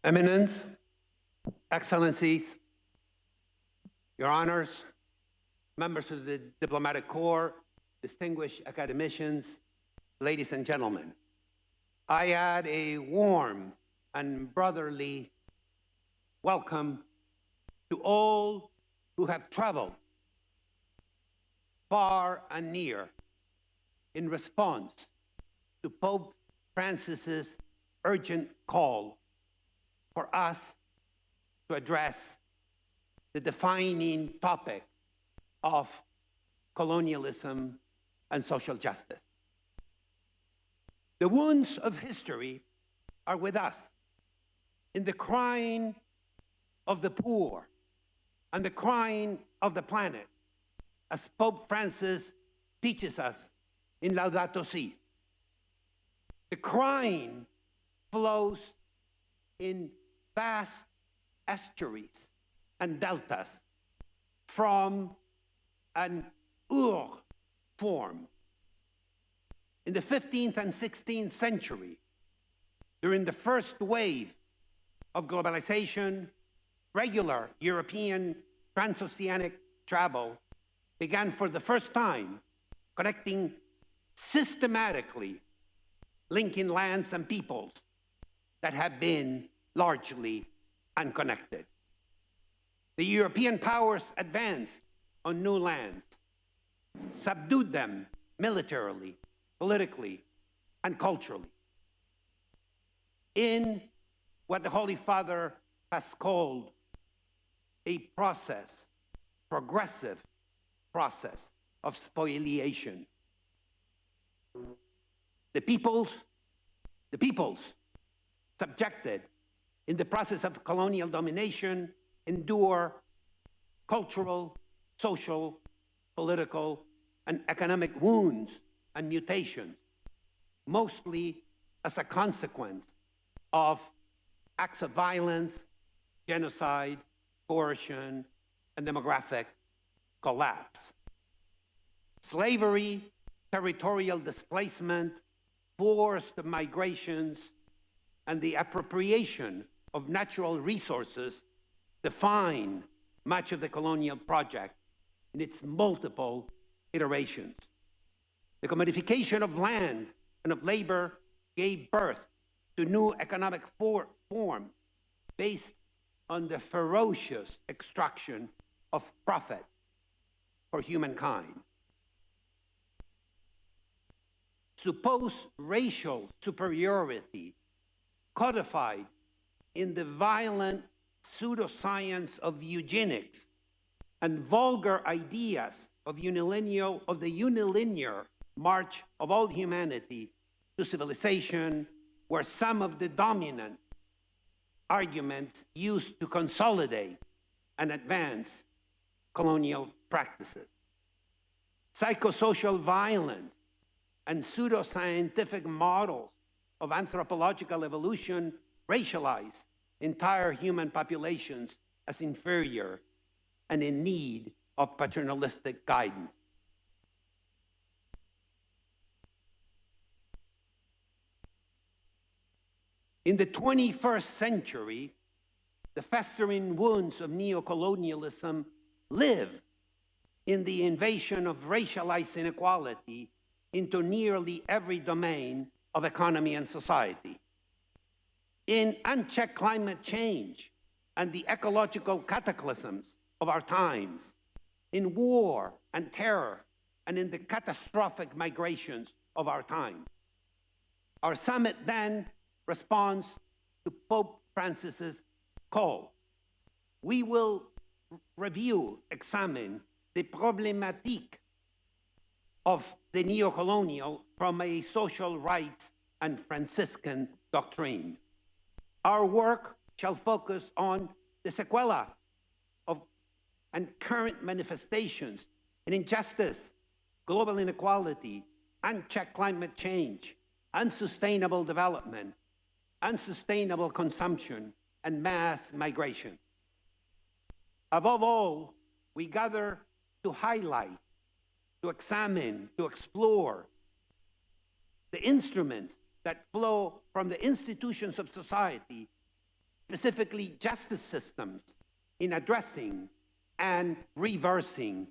Eminence, Excellencies, Your Honors, members of the Diplomatic Corps, distinguished academicians, ladies and gentlemen, I add a warm and brotherly welcome to all who have traveled far and near in response to Pope Francis's urgent call for us to address the defining topic of colonialism and social justice. The wounds of history are with us in the crying of the poor and the crying of the planet, as Pope Francis teaches us in Laudato Si. The crying flows in vast estuaries and deltas from an Ur form. In the 15th and 16th century, during the first wave of globalization, regular European transoceanic travel began for the first time, connecting systematically, linking lands and peoples that have been largely unconnected. The European powers advanced on new lands, subdued them militarily, politically, and culturally. In what the Holy Father has called a progressive process of spoliation. The peoples subjected in the process of colonial domination endure cultural, social, political, and economic wounds and mutations, mostly as a consequence of acts of violence, genocide, coercion, and demographic collapse. Slavery, territorial displacement, forced migrations, and the appropriation of natural resources define much of the colonial project in its multiple iterations. The commodification of land and of labor gave birth to new economic forms based on the ferocious extraction of profit for humankind. Supposed racial superiority codified in the violent pseudoscience of eugenics and vulgar ideas of the unilinear march of all humanity to civilization were some of the dominant arguments used to consolidate and advance colonial practices. Psychosocial violence and pseudoscientific models of anthropological evolution racialize entire human populations as inferior and in need of paternalistic guidance. In the 21st century, the festering wounds of neocolonialism live in the invasion of racialized inequality into nearly every domain of economy and society. In unchecked climate change and the ecological cataclysms of our times, in war and terror, and in the catastrophic migrations of our time. Our summit then responds to Pope Francis's call. We will examine the problématique of the neocolonial from a social rights and Franciscan doctrine. Our work shall focus on the sequela of and current manifestations in injustice, global inequality, unchecked climate change, unsustainable development, unsustainable consumption, and mass migration. Above all, we gather to highlight, to examine, to explore the instruments that flow from the institutions of society specifically justice systems, in addressing and reversing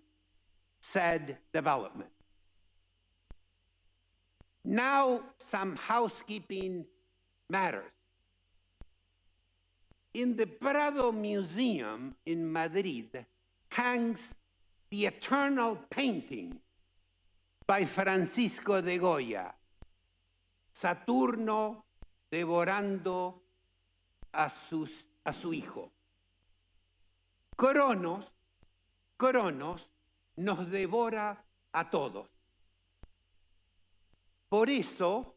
said development. Now, some housekeeping matters. In the Prado Museum in Madrid hangs the eternal painting by Francisco de Goya, Saturno devorando a su hijo. Cronos nos devora a todos. Por eso,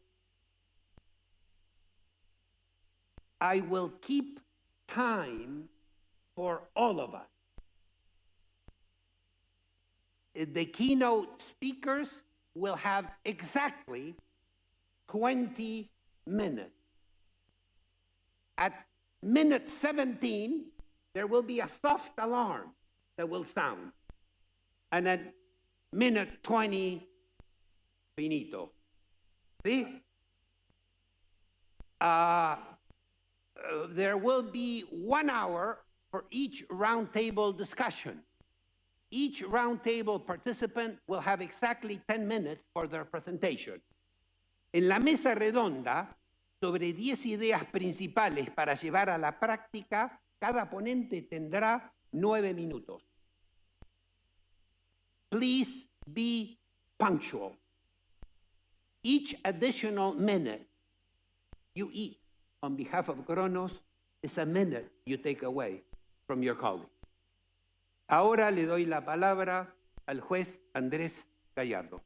I will keep time for all of us. The keynote speakers will have exactly 20 minutes. At minute 17, there will be a soft alarm that will sound. And at minute 20, finito. See? There will be 1 hour for each roundtable discussion. Each roundtable participant will have exactly 10 minutes for their presentation. En la mesa redonda, sobre 10 ideas principales para llevar a la práctica, cada ponente tendrá 9 minutos. Please be punctual. Each additional minute you eat on behalf of Cronos is a minute you take away from your colleague. Ahora le doy la palabra al juez Andrés Gallardo.